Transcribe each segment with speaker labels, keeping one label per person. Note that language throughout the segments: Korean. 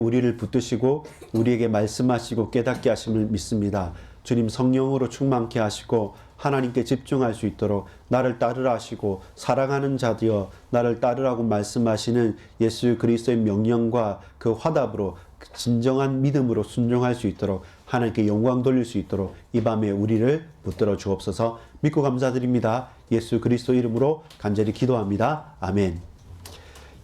Speaker 1: 우리를 붙드시고 우리에게 말씀하시고 깨닫게 하심을 믿습니다. 주님 성령으로 충만케 하시고 하나님께 집중할 수 있도록 나를 따르라 하시고 사랑하는 자되어 나를 따르라고 말씀하시는 예수 그리스도의 명령과 그 화답으로 진정한 믿음으로 순종할 수 있도록 하나님께 영광 돌릴 수 있도록 이 밤에 우리를 붙들어 주옵소서. 믿고 감사드립니다. 예수 그리스도 이름으로 간절히 기도합니다. 아멘.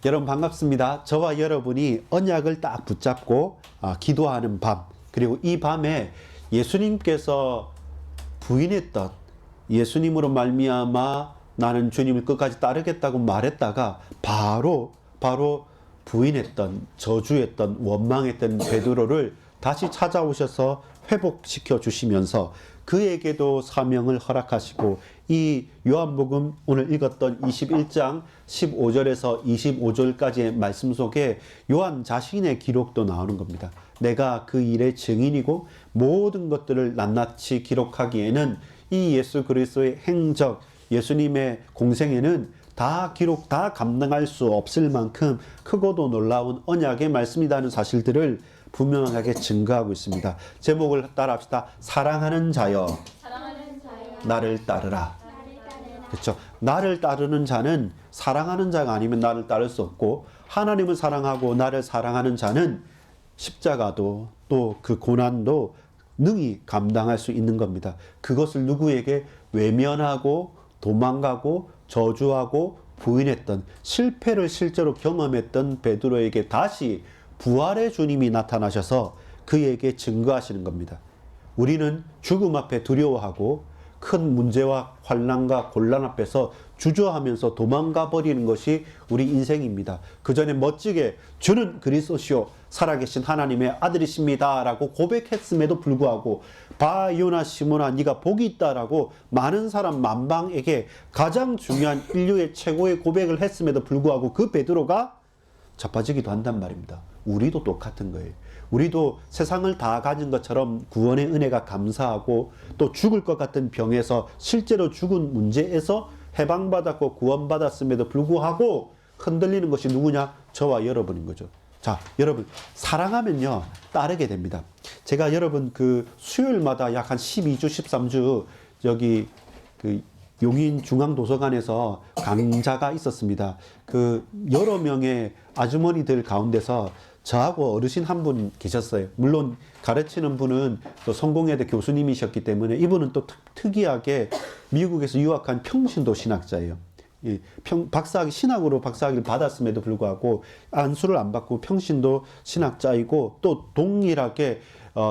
Speaker 1: 여러분 반갑습니다. 저와 여러분이 언약을 딱 붙잡고 기도하는 밤, 그리고 이 밤에 예수님께서 부인했던, 예수님으로 말미암아 나는 주님을 끝까지 따르겠다고 말했다가 바로 부인했던, 저주했던, 원망했던 베드로를 다시 찾아오셔서 회복시켜 주시면서 그에게도 사명을 허락하시고, 이 요한복음 오늘 읽었던 21장 15절에서 25절까지의 말씀 속에 요한 자신의 기록도 나오는 겁니다. 내가 그 일의 증인이고 모든 것들을 낱낱이 기록하기에는 이 예수 그리스도의 행적, 예수님의 공생에는 다 감당할 수 없을 만큼 크고도 놀라운 언약의 말씀이라는 사실들을 분명하게 증거하고 있습니다. 제목을 따라합시다. 사랑하는 자여, 나를 따르라. 그렇죠? 나를 따르는 자는 사랑하는 자가 아니면 나를 따를 수 없고, 하나님을 사랑하고 나를 사랑하는 자는 십자가도 또 그 고난도 능히 감당할 수 있는 겁니다. 그것을 누구에게 외면하고 도망가고 저주하고 부인했던, 실패를 실제로 경험했던 베드로에게 다시 부활의 주님이 나타나셔서 그에게 증거하시는 겁니다. 우리는 죽음 앞에 두려워하고 큰 문제와 환난과 곤란 앞에서 주저하면서 도망가 버리는 것이 우리 인생입니다. 그 전에 멋지게 주는 그리스도시요 살아계신 하나님의 아들이십니다 라고 고백했음에도 불구하고, 바요나 시몬아 네가 복이 있다라고 많은 사람 만방에게 가장 중요한 인류의 최고의 고백을 했음에도 불구하고 그 베드로가 자빠지기도 한단 말입니다. 우리도 똑같은 거예요. 우리도 세상을 다 가진 것처럼 구원의 은혜가 감사하고, 또 죽을 것 같은 병에서 실제로 죽은 문제에서 해방받았고 구원받았음에도 불구하고 흔들리는 것이 누구냐? 저와 여러분인 거죠. 자, 여러분 사랑하면요 따르게 됩니다. 제가 여러분 그 수요일마다 약 한 12주 13주 여기 그 용인 중앙도서관에서 강좌가 있었습니다. 그 여러 명의 아주머니들 가운데서 저하고 어르신 한 분 계셨어요. 물론 가르치는 분은 또 성공회대 교수님이셨기 때문에 이분은 또 특이하게 미국에서 유학한 평신도 신학자예요. 신학으로 박사학위를 받았음에도 불구하고 안수를 안 받고 평신도 신학자이고, 또 동일하게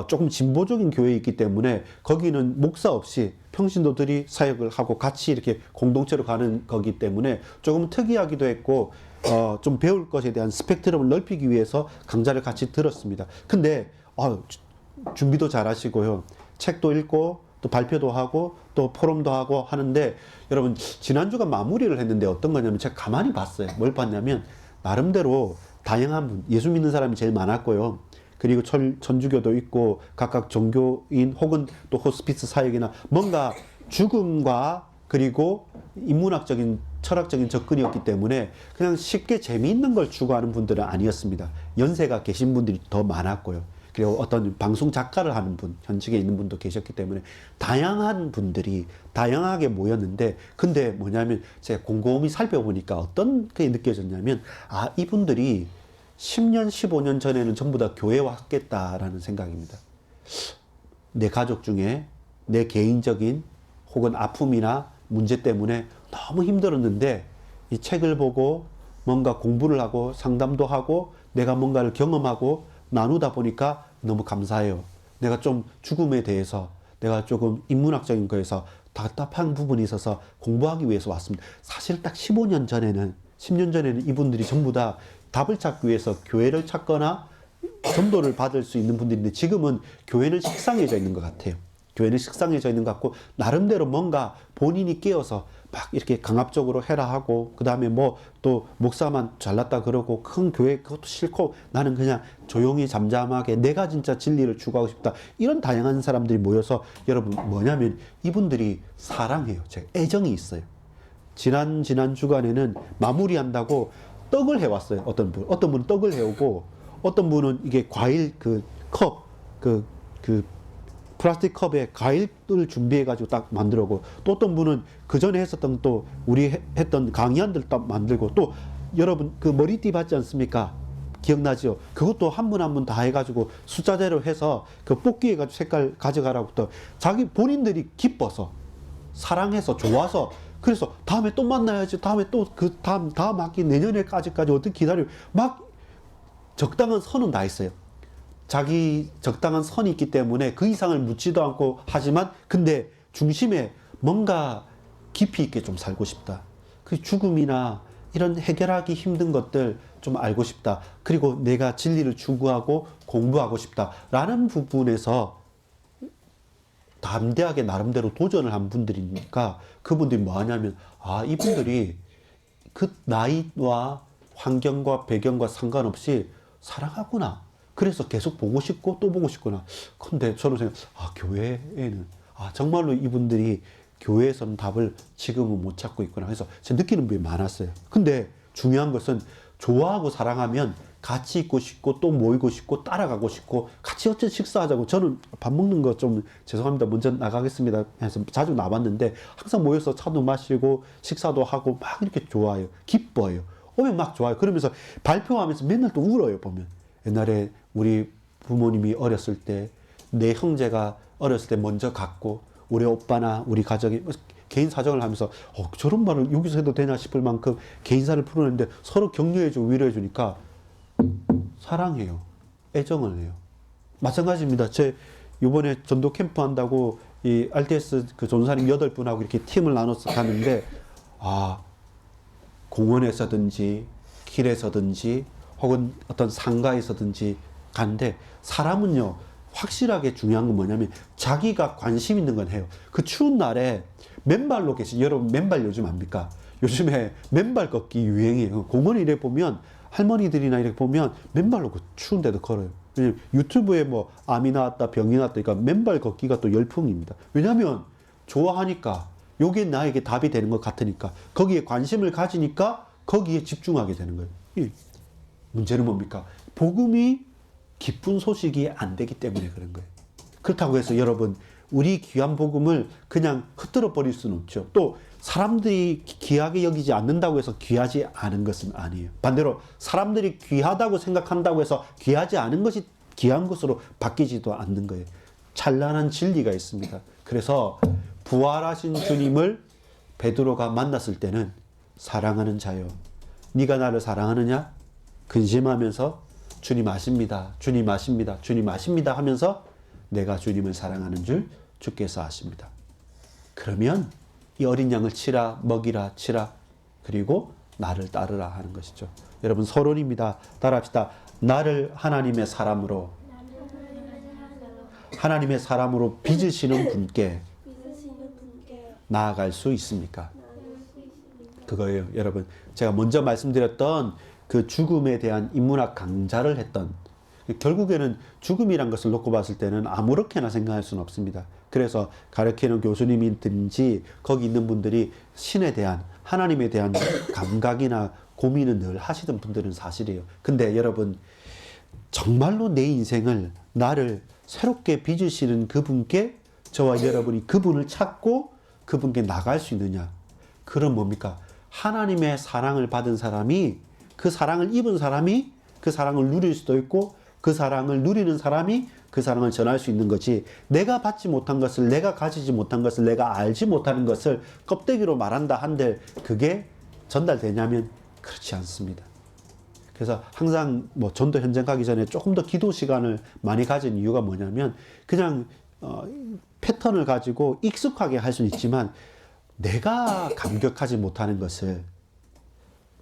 Speaker 1: 조금 진보적인 교회에 있기 때문에 거기는 목사 없이 평신도들이 사역을 하고 같이 이렇게 공동체로 가는 거기 때문에 조금 특이하기도 했고, 좀 배울 것에 대한 스펙트럼을 넓히기 위해서 강좌를 같이 들었습니다. 근데 준비도 잘 하시고요, 책도 읽고 또 발표도 하고 또 포럼도 하고 하는데, 여러분 지난주가 마무리를 했는데 어떤 거냐면, 제가 가만히 봤어요. 뭘 봤냐면 나름대로 다양한 분, 예수 믿는 사람이 제일 많았고요, 그리고 천주교도 있고 각각 종교인 혹은 또 호스피스 사역이나 뭔가 죽음과 그리고 인문학적인 철학적인 접근이었기 때문에 그냥 쉽게 재미있는 걸 추구하는 분들은 아니었습니다. 연세가 계신 분들이 더 많았고요, 그리고 어떤 방송 작가를 하는 분, 현직에 있는 분도 계셨기 때문에 다양한 분들이 다양하게 모였는데, 근데 뭐냐면 제가 곰곰이 살펴보니까 어떤 게 느껴졌냐면, 이분들이 10년, 15년 전에는 전부 다 교회에 왔겠다라는 생각입니다. 내 가족 중에 내 개인적인 혹은 아픔이나 문제 때문에 너무 힘들었는데 이 책을 보고 뭔가 공부를 하고 상담도 하고 내가 뭔가를 경험하고 나누다 보니까 너무 감사해요. 내가 좀 죽음에 대해서, 내가 조금 인문학적인 거에서 답답한 부분이 있어서 공부하기 위해서 왔습니다. 사실 딱 10년 전에는 이분들이 전부 다 답을 찾기 위해서 교회를 찾거나 전도를 받을 수 있는 분들인데, 지금은 교회는 식상해져 있는 것 같아요. 교회는 식상해져 있는 것 같고, 나름대로 뭔가 본인이 깨어서 막 이렇게 강압적으로 해라 하고, 그 다음에 뭐 또 목사만 잘났다 그러고, 큰 교회 그것도 싫고 나는 그냥 조용히 잠잠하게 내가 진짜 진리를 추구하고 싶다, 이런 다양한 사람들이 모여서, 여러분 뭐냐면 이분들이 사랑해요. 제가 애정이 있어요. 지난 주간에는 마무리한다고 떡을 해왔어요. 어떤 분은 떡을 해오고, 어떤 분은 이게 과일 그 컵, 그 플라스틱 컵에 과일을 준비해가지고 딱 만들고, 또 어떤 분은 그 전에 했었던 또 우리 했던 강의안들 딱 만들고, 또 여러분 그 머리띠 받지 않습니까? 기억나죠? 그것도 한 분 한 분 다 해가지고 숫자대로 해서 그 뽑기 해가지고 색깔 가져가라고 또 자기 본인들이 기뻐서 사랑해서 좋아서, 그래서 다음에 또 만나야지, 다음에 또 그 다음 학기 내년에까지까지 어떻게 기다리고 막 적당한 선은 다 있어요. 자기 적당한 선이 있기 때문에 그 이상을 묻지도 않고 하지만, 근데 중심에 뭔가 깊이 있게 좀 살고 싶다. 그 죽음이나 이런 해결하기 힘든 것들 좀 알고 싶다. 그리고 내가 진리를 추구하고 공부하고 싶다라는 부분에서 담대하게 나름대로 도전을 한 분들이니까, 그분들이 뭐 하냐면, 아, 이분들이 그 나이와 환경과 배경과 상관없이 사랑하구나. 그래서 계속 보고 싶고 또 보고 싶구나. 근데 저는 생각, 아, 교회에는, 아, 정말로 이분들이 교회에서는 답을 지금은 못 찾고 있구나. 그래서 제가 느끼는 부분이 많았어요. 근데 중요한 것은 좋아하고 사랑하면 같이 있고 싶고 또 모이고 싶고 따라가고 싶고 같이 어째 식사하자고. 저는 밥 먹는 거 좀 죄송합니다, 먼저 나가겠습니다 해서 자주 나왔는데, 항상 모여서 차도 마시고 식사도 하고 막 이렇게 좋아요. 기뻐요. 오면 막 좋아요. 그러면서 발표하면서 맨날 또 울어요. 보면 옛날에 우리 부모님이 어렸을 때 내 형제가 어렸을 때 먼저 갔고, 우리 오빠나 우리 가족이 개인 사정을 하면서 저런 말을 여기서 해도 되나 싶을 만큼 개인사를 풀어내는데 서로 격려해주고 위로해주니까 사랑해요. 애정을 해요. 마찬가지입니다. 제 이번에 전도 캠프 한다고 이 RTS 그 전사님 8분하고 이렇게 팀을 나눠서 가는데, 아, 공원에서든지 길에서든지 혹은 어떤 상가에서든지 가는데, 사람은요 확실하게 중요한 건 뭐냐면 자기가 관심 있는 건 해요. 그 추운 날에 맨발로 계신 여러분, 맨발 요즘 압니까? 요즘에 맨발 걷기 유행이에요. 공원에 이래 보면 할머니들이나 이렇게 보면 맨발로 그 추운데도 걸어요. 왜냐면 유튜브에 뭐 암이 나왔다 병이 나왔다, 그러니까 맨발 걷기가 또 열풍입니다. 왜냐하면 좋아하니까, 요게 나에게 답이 되는 것 같으니까, 거기에 관심을 가지니까 거기에 집중하게 되는 거예요. 문제는 뭡니까? 복음이 기쁜 소식이 안 되기 때문에 그런 거예요. 그렇다고 해서 여러분, 우리 귀한 복음을 그냥 흩어져 버릴 수는 없죠. 또 사람들이 귀하게 여기지 않는다고 해서 귀하지 않은 것은 아니에요. 반대로 사람들이 귀하다고 생각한다고 해서 귀하지 않은 것이 귀한 것으로 바뀌지도 않는 거예요. 찬란한 진리가 있습니다. 그래서 부활하신 주님을 베드로가 만났을 때는, 사랑하는 자요, 네가 나를 사랑하느냐? 근심하면서 주님 아십니다, 주님 아십니다, 주님 아십니다 하면서 내가 주님을 사랑하는 줄 주께서 아십니다. 그러면 이 어린 양을 치라, 먹이라, 치라, 그리고 나를 따르라 하는 것이죠. 여러분, 서론입니다. 따라합시다. 나를 하나님의 사람으로 빚으시는 분께 나아갈 수 있습니까? 그거예요. 여러분, 제가 먼저 말씀드렸던 그 죽음에 대한 인문학 강좌를 했던, 결국에는 죽음이란 것을 놓고 봤을 때는 아무렇게나 생각할 수는 없습니다. 그래서 가르치는 교수님이든지 거기 있는 분들이 신에 대한, 하나님에 대한 감각이나 고민을 늘 하시던 분들은 사실이에요. 근데 여러분, 정말로 내 인생을, 나를 새롭게 빚으시는 그분께 저와 여러분이 그분을 찾고 그분께 나갈 수 있느냐? 그럼 뭡니까? 하나님의 사랑을 받은 사람이, 그 사랑을 입은 사람이 그 사랑을 누릴 수도 있고, 그 사랑을 누리는 사람이 그 사랑을 전할 수 있는 거지, 내가 받지 못한 것을, 내가 가지지 못한 것을, 내가 알지 못하는 것을 껍데기로 말한다 한들 그게 전달되냐면 그렇지 않습니다. 그래서 항상 뭐 전도 현장 가기 전에 조금 더 기도 시간을 많이 가진 이유가 뭐냐면, 그냥 패턴을 가지고 익숙하게 할 수는 있지만 내가 감격하지 못하는 것을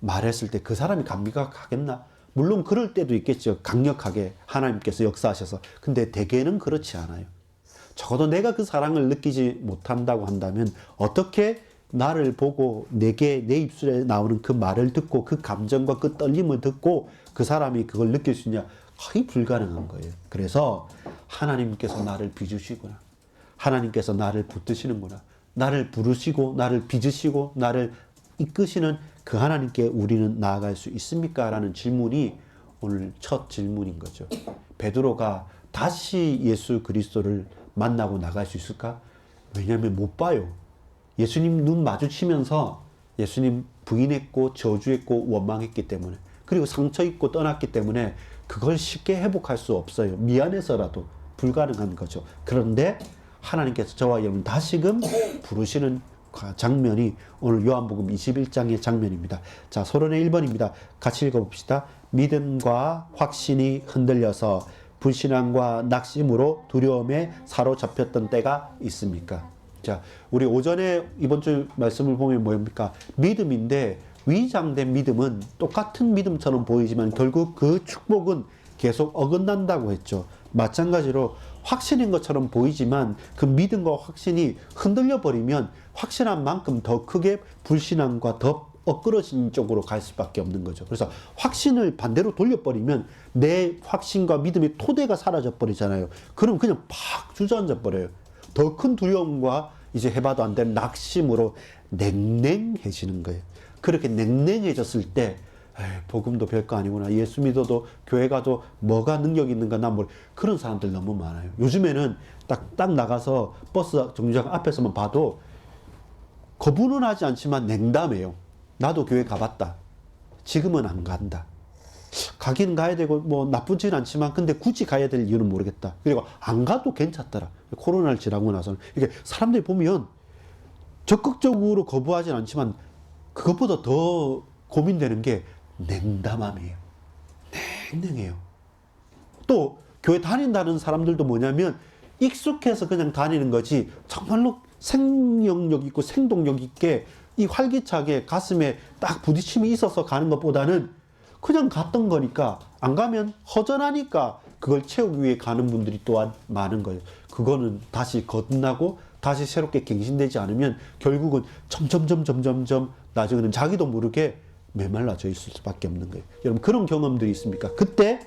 Speaker 1: 말했을 때 그 사람이 감격하겠나? 물론 그럴 때도 있겠죠. 강력하게 하나님께서 역사하셔서. 근데 대개는 그렇지 않아요. 적어도 내가 그 사랑을 느끼지 못한다고 한다면 어떻게 나를 보고 내게, 내 입술에 나오는 그 말을 듣고 그 감정과 그 떨림을 듣고 그 사람이 그걸 느낄 수 있냐? 거의 불가능한 거예요. 그래서 하나님께서 나를 빚으시구나. 하나님께서 나를 붙드시는구나. 나를 부르시고 나를 빚으시고 나를 이끄시는 그 하나님께 우리는 나아갈 수 있습니까? 라는 질문이 오늘 첫 질문인 거죠. 베드로가 다시 예수 그리스도를 만나고 나갈 수 있을까? 왜냐하면 못 봐요. 예수님 눈 마주치면서 예수님 부인했고 저주했고 원망했기 때문에, 그리고 상처 입고 떠났기 때문에 그걸 쉽게 회복할 수 없어요. 미안해서라도 불가능한 거죠. 그런데 하나님께서 저와 여러분 다시금 부르시는 장면이 오늘 요한복음 21장의 장면입니다. 자, 서론의 1번입니다. 같이 읽어봅시다. 믿음과 확신이 흔들려서 불신앙과 낙심으로 두려움에 사로잡혔던 때가 있습니까? 자, 우리 오전에 이번 주 말씀을 보면 뭡니까? 믿음인데 위장된 믿음은 똑같은 믿음처럼 보이지만 결국 그 축복은 계속 어긋난다고 했죠. 마찬가지로 확신인 것처럼 보이지만 그 믿음과 확신이 흔들려 버리면 확신한 만큼 더 크게 불신앙과 더 엇그러진 쪽으로 갈 수밖에 없는 거죠. 그래서 확신을 반대로 돌려버리면 내 확신과 믿음의 토대가 사라져 버리잖아요. 그럼 그냥 팍 주저앉아 버려요. 더 큰 두려움과 이제 해봐도 안 되는 낙심으로 냉랭해지는 거예요. 그렇게 냉랭해졌을 때 복음도 별거 아니구나. 예수 믿어도 교회 가도 뭐가 능력이 있는가 난 모르. 그런 사람들 너무 많아요. 요즘에는 딱 나가서 버스 정류장 앞에서만 봐도 거부는 하지 않지만 냉담해요. 나도 교회 가봤다. 지금은 안 간다. 가긴 가야 되고 뭐 나쁘진 않지만 근데 굳이 가야 될 이유는 모르겠다. 그리고 안 가도 괜찮더라. 코로나를 지나고 나서는 이게 사람들이 보면 적극적으로 거부하진 않지만 그것보다 더 고민되는 게 냉담함이에요. 냉랭해요. 또 교회 다닌다는 사람들도 뭐냐면 익숙해서 그냥 다니는 거지 정말로 생명력 있고 생동력 있게 이 활기차게 가슴에 딱 부딪힘이 있어서 가는 것보다는 그냥 갔던 거니까 안 가면 허전하니까 그걸 채우기 위해 가는 분들이 또한 많은 거예요. 그거는 다시 거듭나고 다시 새롭게 갱신되지 않으면 결국은 점점 나중에는 자기도 모르게 메말라져 있을 수밖에 없는 거예요. 여러분 그런 경험들이 있습니까? 그때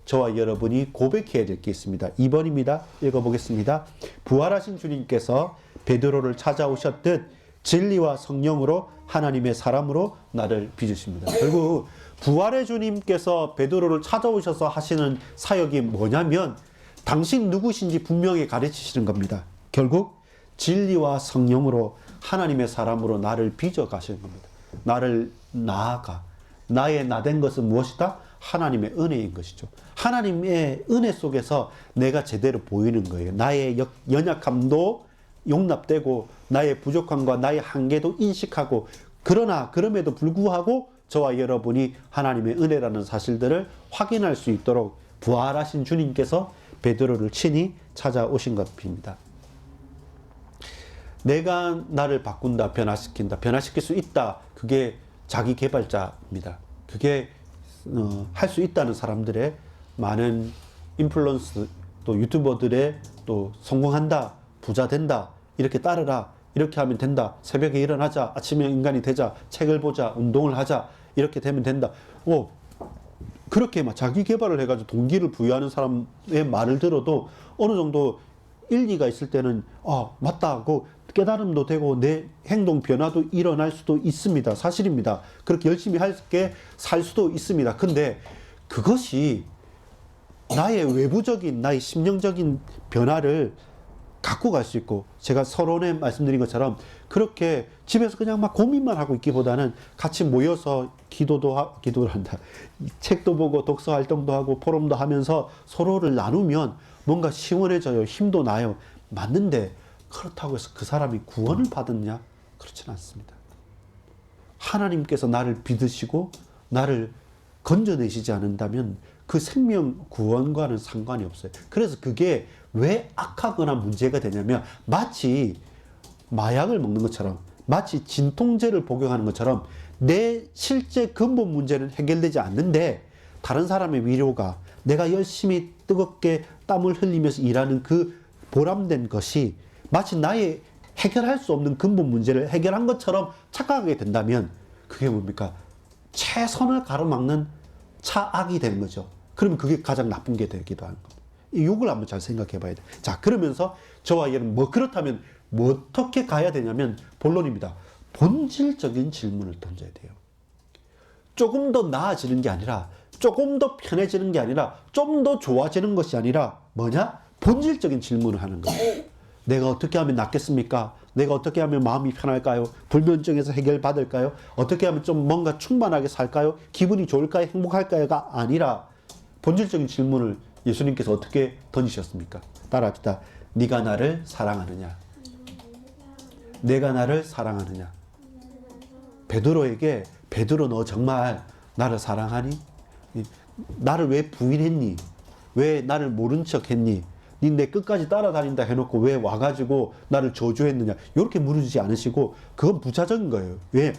Speaker 1: 저와 여러분이 고백해야 될 게 있습니다. 2번입니다. 읽어보겠습니다. 부활하신 주님께서 베드로를 찾아오셨듯 진리와 성령으로 하나님의 사람으로 나를 빚으십니다. 결국 부활의 주님께서 베드로를 찾아오셔서 하시는 사역이 뭐냐면 당신 누구신지 분명히 가르치시는 겁니다. 결국 진리와 성령으로 하나님의 사람으로 나를 빚어 가시는 겁니다. 나를 나아가. 나의 나된 것은 무엇이다? 하나님의 은혜인 것이죠. 하나님의 은혜 속에서 내가 제대로 보이는 거예요. 나의 연약함도 용납되고 나의 부족함과 나의 한계도 인식하고 그러나 그럼에도 불구하고 저와 여러분이 하나님의 은혜라는 사실들을 확인할 수 있도록 부활하신 주님께서 베드로를 친히 찾아오신 것입니다. 내가 나를 바꾼다, 변화시킨다, 변화시킬 수 있다. 그게 자기 개발자입니다. 그게 할 수 있다는 사람들의 많은 인플루언스 또 유튜버들의 또 성공한다, 부자 된다, 이렇게 따르라, 이렇게 하면 된다, 새벽에 일어나자, 아침에 인간이 되자, 책을 보자, 운동을 하자, 이렇게 되면 된다. 그렇게 막 자기 개발을 해가지고 동기를 부여하는 사람의 말을 들어도 어느 정도 일리가 있을 때는 맞다 하고 깨달음도 되고 내 행동 변화도 일어날 수도 있습니다. 사실입니다. 그렇게 열심히 할게 살 수도 있습니다. 근데 그것이 나의 외부적인 나의 심령적인 변화를 갖고 갈 수 있고 제가 서론에 말씀드린 것처럼 그렇게 집에서 그냥 막 고민만 하고 있기보다는 같이 모여서 기도를 한다. 책도 보고 독서 활동도 하고 포럼도 하면서 서로를 나누면 뭔가 시원해져요. 힘도 나요. 맞는데 그렇다고 해서 그 사람이 구원을 받았냐? 그렇지는 않습니다. 하나님께서 나를 믿으시고 나를 건져내시지 않는다면 그 생명 구원과는 상관이 없어요. 그래서 그게 왜 악하거나 문제가 되냐면 마치 마약을 먹는 것처럼 마치 진통제를 복용하는 것처럼 내 실제 근본 문제는 해결되지 않는데 다른 사람의 위로가 내가 열심히 뜨겁게 땀을 흘리면서 일하는 그 보람된 것이 마치 나의 해결할 수 없는 근본 문제를 해결한 것처럼 착각하게 된다면 그게 뭡니까? 최선을 가로막는 차악이 되는 거죠. 그러면 그게 가장 나쁜 게 되기도 하는 겁니다. 이 욕을 한번 잘 생각해 봐야 돼. 자, 그러면서 저와 얘는 그렇다면 어떻게 가야 되냐면 본론입니다. 본질적인 질문을 던져야 돼요. 조금 더 나아지는 게 아니라 조금 더 편해지는 게 아니라 좀 더 좋아지는 것이 아니라 뭐냐? 본질적인 질문을 하는 거예요. 내가 어떻게 하면 낫겠습니까? 내가 어떻게 하면 마음이 편할까요? 불면증에서 해결받을까요? 어떻게 하면 좀 뭔가 충만하게 살까요? 기분이 좋을까요? 행복할까요가 아니라 본질적인 질문을 예수님께서 어떻게 던지셨습니까? 따라합시다. 네가 나를 사랑하느냐? 내가 나를 사랑하느냐? 베드로에게 베드로 너 정말 나를 사랑하니? 나를 왜 부인했니? 왜 나를 모른 척 했니? 니 내 끝까지 따라다닌다 해놓고 왜 와가지고 나를 저주했느냐? 이렇게 물으지 않으시고 그건 부차적인 거예요. 왜?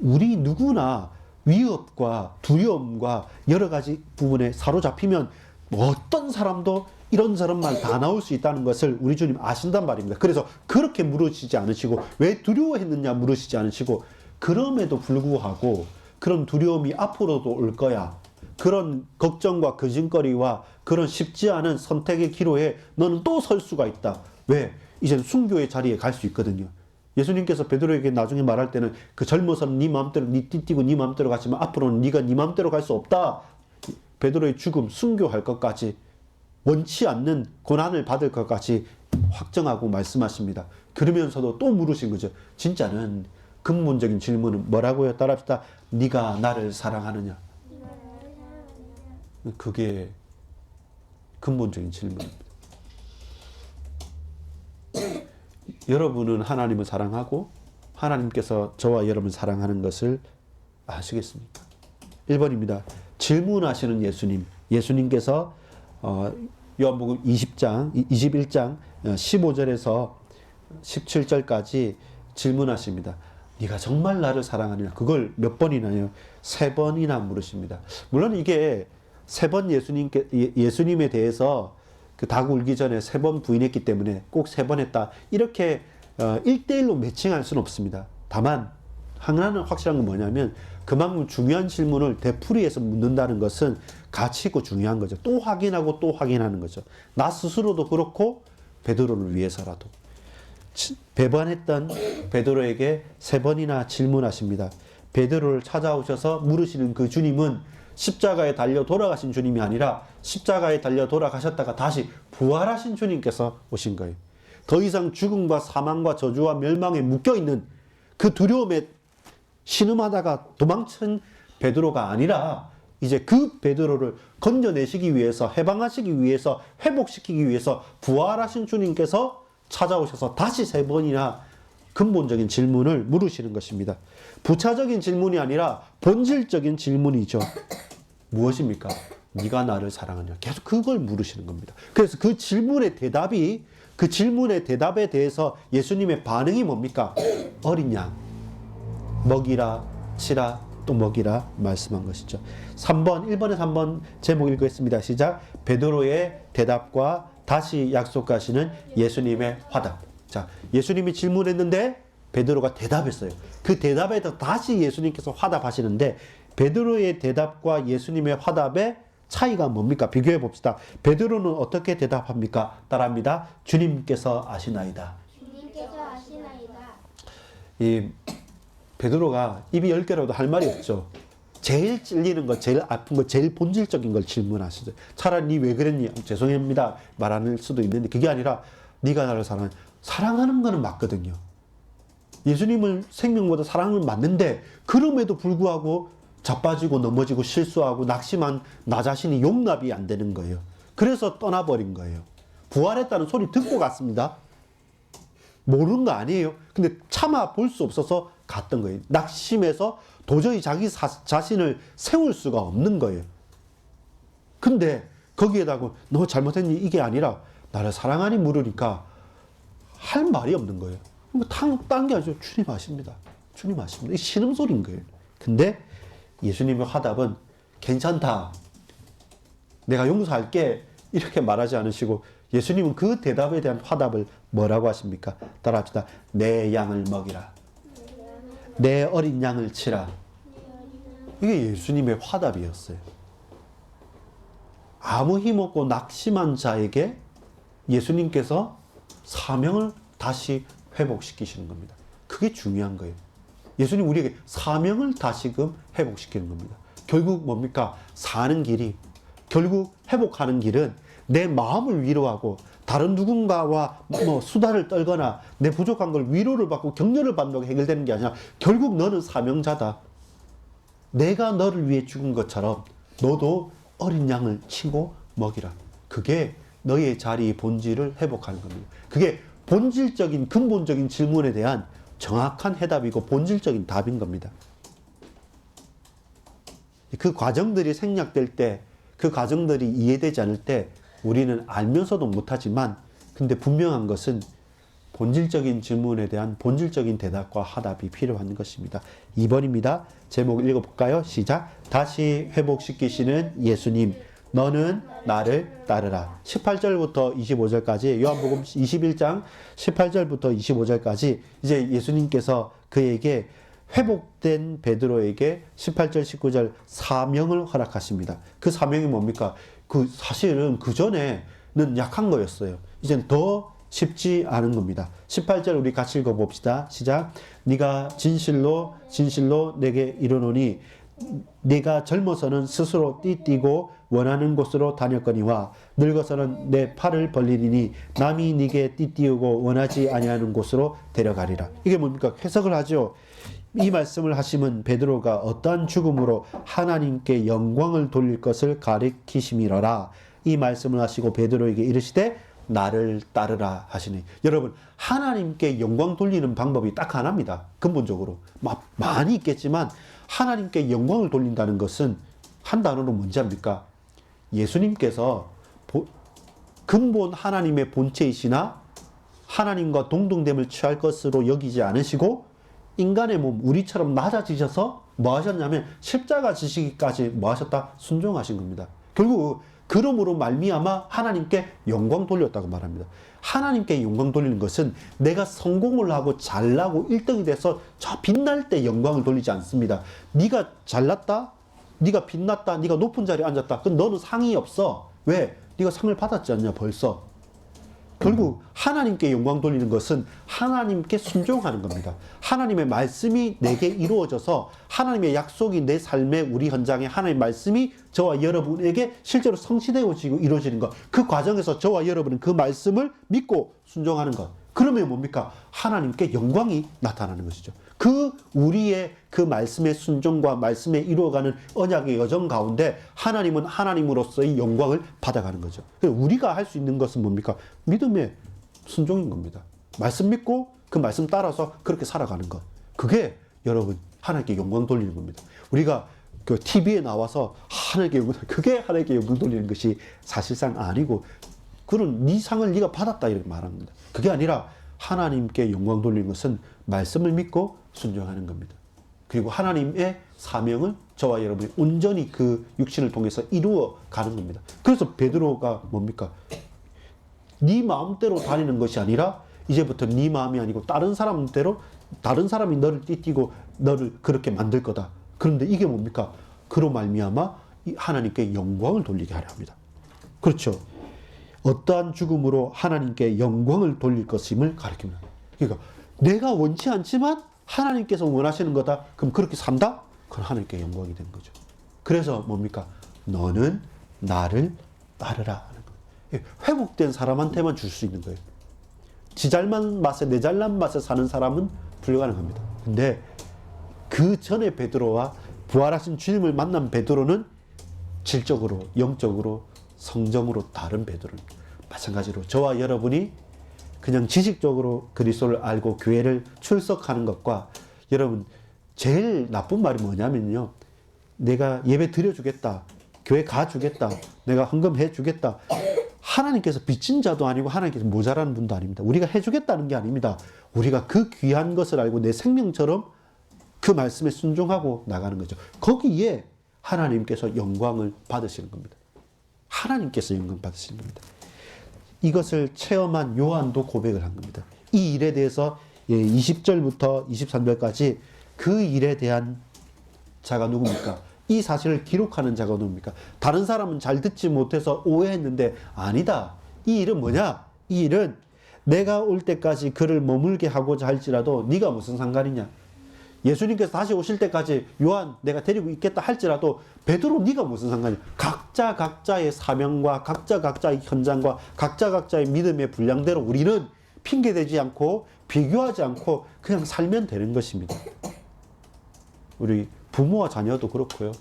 Speaker 1: 우리 누구나 위협과 두려움과 여러 가지 부분에 사로잡히면 어떤 사람도 이런저런 말 다 나올 수 있다는 것을 우리 주님 아신단 말입니다. 그래서 그렇게 물으시지 않으시고 왜 두려워했느냐 물으시지 않으시고 그럼에도 불구하고 그런 두려움이 앞으로도 올 거야. 그런 걱정과 거짓거리와 그런 쉽지 않은 선택의 기로에 너는 또 설 수가 있다. 왜? 이제는 순교의 자리에 갈 수 있거든요. 예수님께서 베드로에게 나중에 말할 때는 그 젊어서는 네 마음대로 네 띠띠고 네 마음대로 갔지만 앞으로는 네가 네 마음대로 갈 수 없다. 베드로의 죽음, 순교할 것까지 원치 않는 고난을 받을 것까지 확정하고 말씀하십니다. 그러면서도 또 물으신 거죠. 진짜는 근본적인 질문은 뭐라고요? 따라합시다. 네가 나를 사랑하느냐? 그게 근본적인 질문입니다. 여러분은 하나님을 사랑하고 하나님께서 저와 여러분을 사랑하는 것을 아시겠습니까? 1번입니다. 질문하시는 예수님. 예수님께서 요한복음 21장 15절에서 17절까지 질문하십니다. 네가 정말 나를 사랑하느냐? 그걸 몇 번이나요? 3번이나 물으십니다. 물론 이게 3번 예수님에 대해서 그 닭 울기 전에 3번 부인했기 때문에 꼭 3번 했다. 이렇게 1대1로 매칭할 수는 없습니다. 다만 하나는 확실한 건 뭐냐면 그만큼 중요한 질문을 되풀이해서 묻는다는 것은 가치 있고 중요한 거죠. 또 확인하고 또 확인하는 거죠. 나 스스로도 그렇고 베드로를 위해서라도. 배반했던 베드로에게 3번이나 질문하십니다. 베드로를 찾아오셔서 물으시는 그 주님은 십자가에 달려 돌아가신 주님이 아니라 십자가에 달려 돌아가셨다가 다시 부활하신 주님께서 오신 거예요. 더 이상 죽음과 사망과 저주와 멸망에 묶여있는 그 두려움에 신음하다가 도망친 베드로가 아니라 이제 그 베드로를 건져내시기 위해서 해방하시기 위해서 회복시키기 위해서 부활하신 주님께서 찾아오셔서 다시 3번이나 근본적인 질문을 물으시는 것입니다. 부차적인 질문이 아니라 본질적인 질문이죠. 무엇입니까? 네가 나를 사랑하냐? 계속 그걸 물으시는 겁니다. 그래서 그 질문의 대답에 대해서 예수님의 반응이 뭡니까? 어린 양 먹이라 치라 또 먹이라 말씀한 것이죠. 1번에서 3번 제목 읽겠습니다. 시작. 베드로의 대답과 다시 약속하시는 예수님의 화답. 자, 예수님이 질문했는데 베드로가 대답했어요. 그 대답에 다시 예수님께서 화답하시는데 베드로의 대답과 예수님의 화답의 차이가 뭡니까? 비교해 봅시다. 베드로는 어떻게 대답합니까? 따라합니다. 주님께서 아시나이다.
Speaker 2: 주님께서 아시나이다.
Speaker 1: 이 베드로가 입이 10개라도 할 말이 없죠. 제일 찔리는 것, 제일 아픈 것, 제일 본질적인 걸 질문하시죠. 차라리 니 왜 그랬니? 죄송합니다. 말하는 수도 있는데 그게 아니라 네가 나를 사랑하는 거는 맞거든요. 예수님을 생명보다 사랑을 맞는데 그럼에도 불구하고 자빠지고 넘어지고 실수하고 낙심한 나 자신이 용납이 안 되는 거예요. 그래서 떠나버린 거예요. 부활했다는 소리 듣고 갔습니다. 모르는 거 아니에요. 근데 참아 볼 수 없어서 갔던 거예요. 낙심해서 도저히 자기 자신을 세울 수가 없는 거예요. 근데 거기에다가 너 잘못했니? 이게 아니라 나를 사랑하니 물으니까 할 말이 없는 거예요. 딴 게 아니죠. 주님 아십니다. 주님 아십니다. 이 신음소리인 거예요. 근데 예수님의 화답은 괜찮다. 내가 용서할게. 이렇게 말하지 않으시고 예수님은 그 대답에 대한 화답을 뭐라고 하십니까? 따라합시다. 내 양을 먹이라. 내 어린 양을 치라. 이게 예수님의 화답이었어요. 아무 힘없고 낙심한 자에게 예수님께서 사명을 다시 회복시키시는 겁니다. 그게 중요한 거예요. 예수님 우리에게 사명을 다시금 회복시키는 겁니다. 결국 뭡니까? 사는 길이, 결국 회복하는 길은 내 마음을 위로하고 다른 누군가와 뭐 수다를 떨거나 내 부족한 걸 위로를 받고 격려를 받는다고 해결되는 게 아니라 결국 너는 사명자다. 내가 너를 위해 죽은 것처럼 너도 어린 양을 치고 먹이라. 그게 너의 자리의 본질을 회복하는 겁니다. 그게 본질적인 근본적인 질문에 대한 정확한 해답이고 본질적인 답인 겁니다. 그 과정들이 생략될 때, 그 과정들이 이해되지 않을 때 우리는 알면서도 못하지만, 근데 분명한 것은 본질적인 질문에 대한 본질적인 대답과 화답이 필요한 것입니다. 2번입니다. 제목 읽어볼까요? 시작. 다시 회복시키시는 예수님, 너는 나를 따르라. 18절부터 25절까지, 요한복음 21장 18절부터 25절까지 이제 예수님께서 그에게 회복된 베드로에게 18절 19절 사명을 허락하십니다. 그 사명이 뭡니까? 사실은 그 전에는 약한 거였어요. 이제는 더 쉽지 않은 겁니다. 18절 우리 같이 읽어봅시다. 시작. 네가 진실로 진실로 내게 이르노니 네가 젊어서는 스스로 띠띠고 원하는 곳으로 다녔거니와 늙어서는 내 팔을 벌리니 남이 네게 띠띠우고 원하지 아니하는 곳으로 데려가리라. 이게 뭡니까? 해석을 하죠. 이 말씀을 하시면 베드로가 어떠한 죽음으로 하나님께 영광을 돌릴 것을 가리키심이로라. 이 말씀을 하시고 베드로에게 이르시되 나를 따르라 하시니, 여러분, 하나님께 영광 돌리는 방법이 딱 하나입니다. 근본적으로 많이 있겠지만 하나님께 영광을 돌린다는 것은 한 단어로 뭔지 압니까? 예수님께서 근본 하나님의 본체이시나 하나님과 동등됨을 취할 것으로 여기지 않으시고 인간의 몸, 우리처럼 낮아지셔서 뭐 하셨냐면 십자가 지시기까지 뭐 하셨다? 순종하신 겁니다. 결국 그러므로 말미암아 하나님께 영광 돌렸다고 말합니다. 하나님께 영광 돌리는 것은 내가 성공을 하고 잘나고 1등이 돼서 저 빛날 때 영광을 돌리지 않습니다. 네가 잘났다? 네가 빛났다? 네가 높은 자리에 앉았다? 그럼 너는 상이 없어. 왜? 네가 상을 받았지 않냐 벌써. 결국 하나님께 영광 돌리는 것은 하나님께 순종하는 겁니다. 하나님의 말씀이 내게 이루어져서 하나님의 약속이 내 삶의 우리 현장에 하나님의 말씀이 저와 여러분에게 실제로 성취되어지고 이루어지는 것. 그 과정에서 저와 여러분은 그 말씀을 믿고 순종하는 것. 그러면 뭡니까? 하나님께 영광이 나타나는 것이죠. 우리의 그 말씀의 순종과 말씀에 이루어가는 언약의 여정 가운데 하나님은 하나님으로서의 영광을 받아가는 거죠. 우리가 할 수 있는 것은 뭡니까? 믿음의 순종인 겁니다. 말씀 믿고 그 말씀 따라서 그렇게 살아가는 것. 그게 여러분 하나님께 영광 돌리는 겁니다. 우리가 그 TV에 나와서 그게 하나님께 영광 돌리는 것이 사실상 아니고, 그런 네 상을 네가 받았다 이렇게 말합니다. 그게 아니라 하나님께 영광 돌리는 것은 말씀을 믿고 순종하는 겁니다. 그리고 하나님의 사명을 저와 여러분이 온전히 그 육신을 통해서 이루어 가는 겁니다. 그래서 베드로가 뭡니까? 네 마음대로 다니는 것이 아니라 이제부터 네 마음이 아니고 다른 사람대로, 다른 사람이 너를 띠띠고 너를 그렇게 만들 거다. 그런데 이게 뭡니까? 그로 말미암아 하나님께 영광을 돌리게 하려 합니다. 그렇죠. 어떠한 죽음으로 하나님께 영광을 돌릴 것임을 가르칩니다. 그러니까 내가 원치 않지만 하나님께서 원하시는 거다. 그럼 그렇게 산다? 그건 하나님께 영광이 되는 거죠. 그래서 뭡니까? 너는 나를 따르라 하는 거예요. 회복된 사람한테만 줄 수 있는 거예요. 지 잘난 맛에 내 잘난 맛에 사는 사람은 불가능합니다. 근데 그 전에 베드로와 부활하신 주님을 만난 베드로는 질적으로, 영적으로, 성정으로 다른 베드로입니다. 마찬가지로 저와 여러분이 그냥 지식적으로 그리스도를 알고 교회를 출석하는 것과, 여러분 제일 나쁜 말이 뭐냐면요, 내가 예배 드려주겠다, 교회 가주겠다, 내가 헌금해 주겠다. 하나님께서 빚진 자도 아니고 하나님께서 모자라는 분도 아닙니다. 우리가 해주겠다는 게 아닙니다. 우리가 그 귀한 것을 알고 내 생명처럼 그 말씀에 순종하고 나가는 거죠. 거기에 하나님께서 영광을 받으시는 겁니다. 하나님께서 영광 받으시는 겁니다. 이것을 체험한 요한도 고백을 한 겁니다. 이 일에 대해서 20절부터 23절까지 그 일에 대한 자가 누굽니까? 이 사실을 기록하는 자가 누굽니까? 다른 사람은 잘 듣지 못해서 오해했는데 아니다. 이 일은 뭐냐? 이 일은 내가 올 때까지 그를 머물게 하고자 할지라도 네가 무슨 상관이냐? 예수님께서 다시 오실 때까지 요한 내가 데리고 있겠다 할지라도 베드로 네가 무슨 상관이야. 각자 각자의 사명과 각자 각자의 현장과 각자 각자의 믿음의 분량대로 우리는 핑계대지 않고 비교하지 않고 그냥 살면 되는 것입니다. 우리 부모와 자녀도 그렇고요.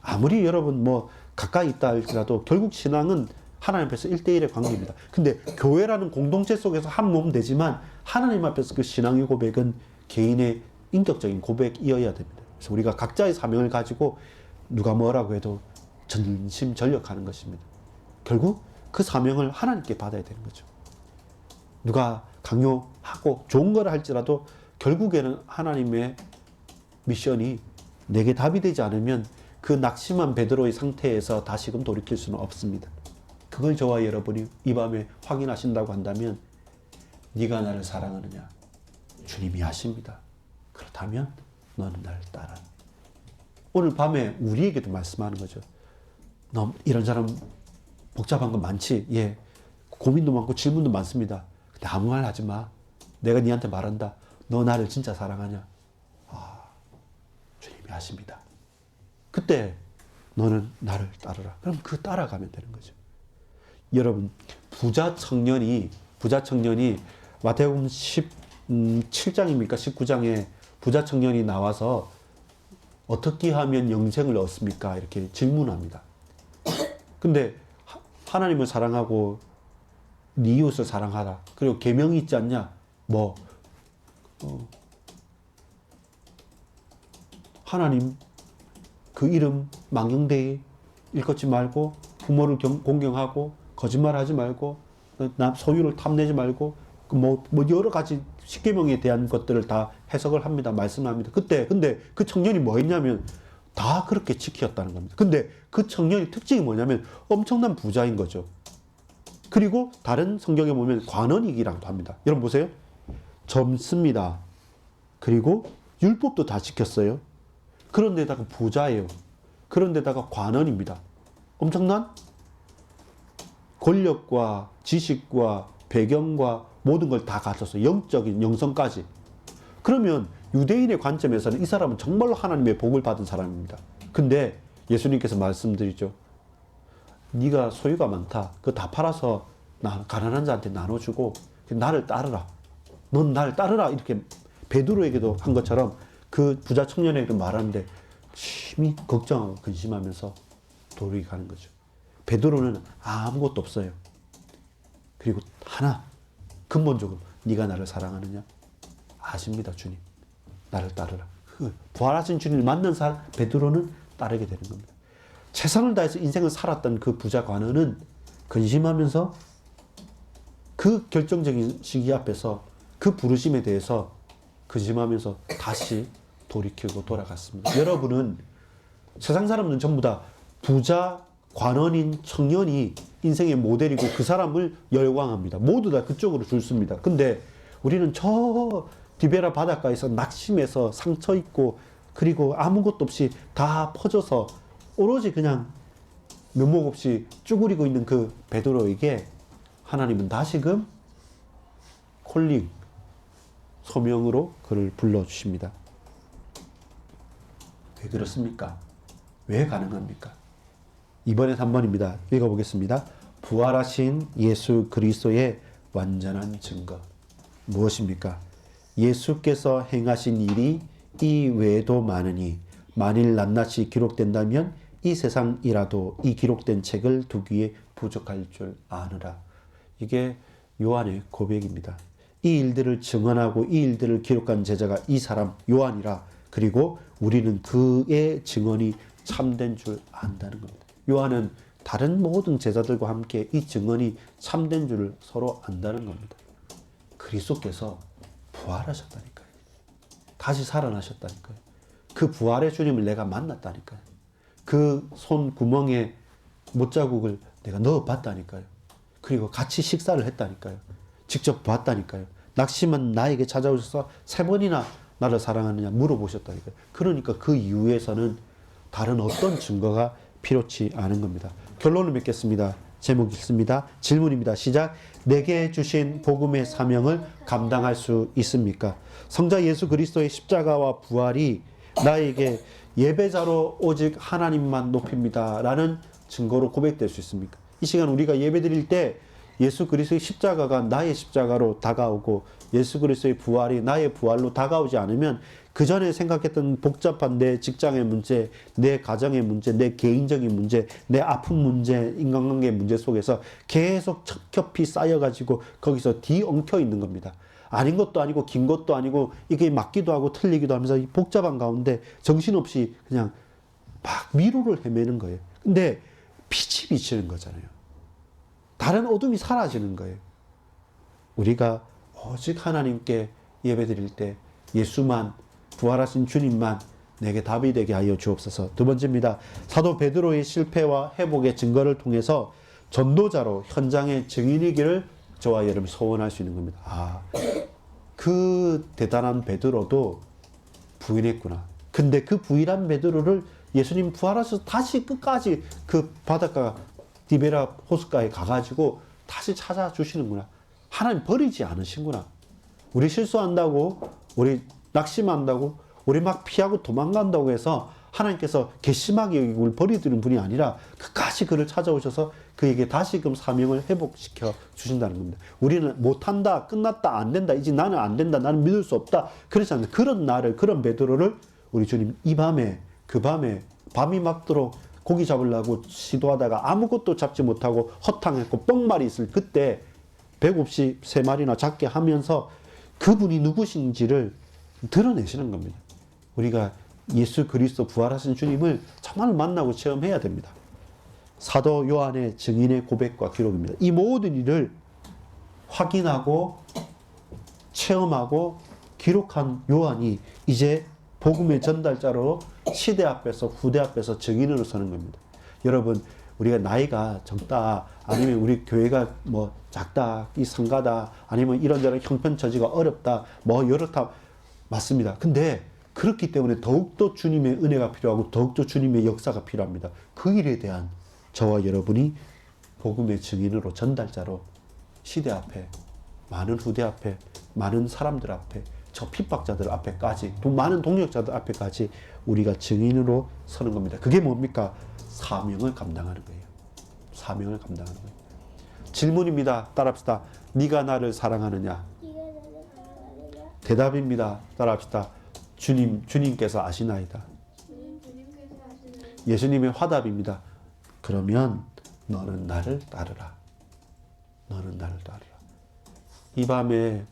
Speaker 1: 아무리 여러분 뭐 가까이 있다 할지라도 결국 신앙은 하나님 앞에서 1대1의 관계입니다. 근데 교회라는 공동체 속에서 한 몸 되지만 하나님 앞에서 그 신앙의 고백은 개인의 인격적인 고백이어야 됩니다. 그래서 우리가 각자의 사명을 가지고 누가 뭐라고 해도 전심전력하는 것입니다. 결국 그 사명을 하나님께 받아야 되는 거죠. 누가 강요하고 좋은 걸 할지라도 결국에는 하나님의 미션이 내게 답이 되지 않으면 그 낙심한 베드로의 상태에서 다시금 돌이킬 수는 없습니다. 그걸 저와 여러분이 이 밤에 확인하신다고 한다면 네가 나를 사랑하느냐? 주님이 아십니다. 그렇다면 너는 나를 따라. 오늘 밤에 우리에게도 말씀하는 거죠. 너 이런 사람 복잡한 거 많지? 예. 고민도 많고 질문도 많습니다. 근데 아무 말 하지 마. 내가 네한테 말한다. 너 나를 진짜 사랑하냐? 아, 주님이 아십니다. 그때 너는 나를 따르라. 그럼 그 따라가면 되는 거죠. 여러분, 부자 청년이 마태복음 17장입니까? 19장에 부자 청년이 나와서 어떻게 하면 영생을 얻습니까? 이렇게 질문합니다. 근데 하나님을 사랑하고 네 이웃을 사랑하라. 그리고 계명이 있지 않냐? 하나님 그 이름 망령되이 일컫지 말고 부모를 공경하고 거짓말하지 말고 남 소유를 탐내지 말고 뭐 여러 가지 십계명에 대한 것들을 다 해석을 합니다. 말씀합니다. 그때 근데 그 청년이 뭐 했냐면 다 그렇게 지켰다는 겁니다. 근데 그 청년의 특징이 뭐냐면 엄청난 부자인 거죠. 그리고 다른 성경에 보면 관원이기라고도 합니다. 여러분 보세요. 젊습니다. 그리고 율법도 다 지켰어요. 그런데다가 부자예요. 그런데다가 관원입니다. 엄청난 권력과 지식과 배경과 모든 걸 다 갖췄어요. 영적인 영성까지. 그러면 유대인의 관점에서는 이 사람은 정말로 하나님의 복을 받은 사람입니다. 근데 예수님께서 말씀드리죠. 네가 소유가 많다. 그거 다 팔아서 가난한 자한테 나눠주고 나를 따르라. 넌 나를 따르라. 이렇게 베드로에게도 한 것처럼 그 부자 청년에게도 말하는데 심히 걱정하고 근심하면서 돌이가는 거죠. 베드로는 아무것도 없어요. 그리고 하나 근본적으로 네가 나를 사랑하느냐? 아십니다, 주님. 나를 따르라. 부활하신 주님을 만난 사람 베드로는 따르게 되는 겁니다. 최선을 다해서 인생을 살았던 그 부자 관원은 근심하면서 그 결정적인 시기 앞에서 그 부르심에 대해서 근심하면서 다시 돌이키고 돌아갔습니다. 여러분은 세상 사람들은 전부 다 부자 관원인 청년이 인생의 모델이고 그 사람을 열광합니다. 모두 다 그쪽으로 줄습니다. 근데 우리는 저 디베라 바닷가에서 낙심해서 상처 입고 그리고 아무것도 없이 다 퍼져서 오로지 그냥 면목 없이 쭈그리고 있는 그 베드로에게 하나님은 다시금 콜링, 소명으로 그를 불러주십니다. 왜 그렇습니까? 왜 가능합니까? 이번에 3번입니다. 읽어보겠습니다. 부활하신 예수 그리스도의 완전한 증거. 무엇입니까? 예수께서 행하신 일이 이 외에도 많으니 만일 낱낱이 기록된다면 이 세상이라도 이 기록된 책을 두기에 부족할 줄 아느라. 이게 요한의 고백입니다. 이 일들을 증언하고 이 일들을 기록한 제자가 이 사람 요한이라. 그리고 우리는 그의 증언이 참된 줄 안다는 겁니다. 요한은 다른 모든 제자들과 함께 이 증언이 참된 줄을 서로 안다는 겁니다. 그리스도께서 부활하셨다니까요. 다시 살아나셨다니까요. 그 부활의 주님을 내가 만났다니까요. 그 손 구멍에 못자국을 내가 넣어봤다니까요. 그리고 같이 식사를 했다니까요. 직접 봤다니까요. 낙심한 나에게 찾아오셔서 3번이나 나를 사랑하느냐 물어보셨다니까요. 그러니까 그 이후에서는 다른 어떤 증거가 필요치 않은 겁니다. 결론을 맺겠습니다. 제목 읽습니다. 질문입니다. 시작. 내게 주신 복음의 사명을 감당할 수 있습니까? 성자 예수 그리스도의 십자가와 부활이 나에게 예배자로 오직 하나님만 높입니다 라는 증거로 고백될 수 있습니까? 이 시간 우리가 예배 드릴 때 예수 그리스도의 십자가가 나의 십자가로 다가오고 예수 그리스도의 부활이 나의 부활로 다가오지 않으면 그 전에 생각했던 복잡한 내 직장의 문제, 내 가정의 문제, 내 개인적인 문제, 내 아픈 문제, 인간관계의 문제 속에서 계속 척겹이 쌓여가지고 거기서 뒤엉켜 있는 겁니다. 아닌 것도 아니고 긴 것도 아니고 이게 맞기도 하고 틀리기도 하면서 이 복잡한 가운데 정신없이 그냥 막 미로를 헤매는 거예요. 근데 빛이 비치는 거잖아요. 다른 어둠이 사라지는 거예요. 우리가 오직 하나님께 예배드릴 때 예수만, 부활하신 주님만 내게 답이 되게 하여 주옵소서. 두 번째입니다. 사도 베드로의 실패와 회복의 증거를 통해서 전도자로 현장의 증인이기를 저와 여러분이 소원할 수 있는 겁니다. 그 대단한 베드로도 부인했구나. 근데 그 부인한 베드로를 예수님 부활하셔서 다시 끝까지 그 바닷가 디베라 호숫가에 가가지고 다시 찾아주시는구나. 하나님 버리지 않으신구나. 우리 실수한다고, 우리 낙심한다고, 우리 막 피하고 도망간다고 해서 하나님께서 괘씸하게 우리를 버리드는 분이 아니라 끝까지 그를 찾아오셔서 그에게 다시금 사명을 회복시켜 주신다는 겁니다. 우리는 못한다, 끝났다, 안 된다, 이제 나는 안 된다, 나는 믿을 수 없다. 그렇지 않습니다. 그런 나를, 그런 베드로를 우리 주님 이 밤에, 그 밤에, 밤이 막도록 고기 잡으려고 시도하다가 아무것도 잡지 못하고 허탕했고 뻥말이 있을 그때 배고프시 세 마리나 잡게 하면서 그분이 누구신지를 드러내시는 겁니다. 우리가 예수 그리스도 부활하신 주님을 정말 만나고 체험해야 됩니다. 사도 요한의 증인의 고백과 기록입니다. 이 모든 일을 확인하고 체험하고 기록한 요한이 이제 복음의 전달자로 시대 앞에서 후대 앞에서 증인으로 서는 겁니다. 여러분, 우리가 나이가 적다, 아니면 우리 교회가 뭐 작다, 이 상가다, 아니면 이런저런 형편처지가 어렵다, 뭐 이렇다, 맞습니다. 근데 그렇기 때문에 더욱더 주님의 은혜가 필요하고 더욱더 주님의 역사가 필요합니다. 그 일에 대한 저와 여러분이 복음의 증인으로 전달자로 시대 앞에, 많은 후대 앞에, 많은 사람들 앞에, 저 핍박자들 앞에까지, 또 많은 동력자들 앞에까지 우리가 증인으로 서는 겁니다. 그게 뭡니까? 사명을 감당하는 거예요. 사명을 감당하는 거예요. 질문입니다. 따라합시다. 네가 나를 사랑하느냐?
Speaker 2: 네가 나를 사랑하느냐?
Speaker 1: 대답입니다. 따라합시다. 주님께서 아시나이다.
Speaker 2: 주님께서 아시나이다.
Speaker 1: 예수님의 화답입니다. 그러면 너는 나를 따르라. 너는 나를 따르라. 이 밤에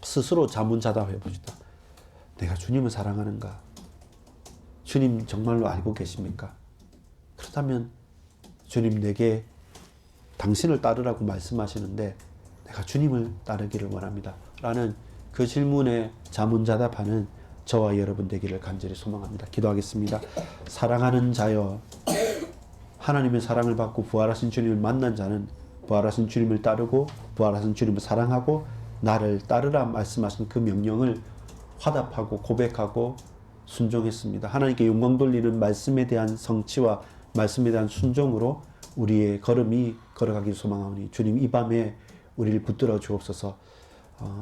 Speaker 1: 스스로 자문자답해 봅시다. 내가 주님을 사랑하는가? 주님 정말로 알고 계십니까? 그렇다면 주님 내게 당신을 따르라고 말씀하시는데 내가 주님을 따르기를 원합니다. 라는 그 질문에 자문자답하는 저와 여러분 되기를 간절히 소망합니다. 기도하겠습니다. 사랑하는 자여, 하나님의 사랑을 받고 부활하신 주님을 만난 자는 부활하신 주님을 따르고 부활하신 주님을 사랑하고 나를 따르라 말씀하신 그 명령을 화답하고 고백하고 순종했습니다. 하나님께 영광 돌리는 말씀에 대한 성취와 말씀에 대한 순종으로 우리의 걸음이 걸어가길 소망하오니 주님 이 밤에 우리를 붙들어 주옵소서.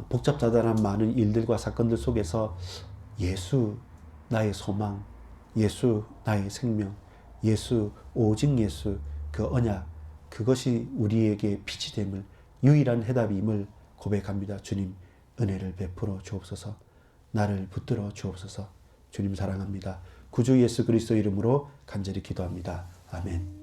Speaker 1: 복잡자잘한 많은 일들과 사건들 속에서 예수 나의 소망, 예수 나의 생명, 예수 오직 예수 그 언약, 그것이 우리에게 빛이 됨을, 유일한 해답임을 고백합니다. 주님 은혜를 베풀어 주옵소서. 나를 붙들어 주옵소서. 주님 사랑합니다. 구주 예수 그리스도 이름으로 간절히 기도합니다. 아멘.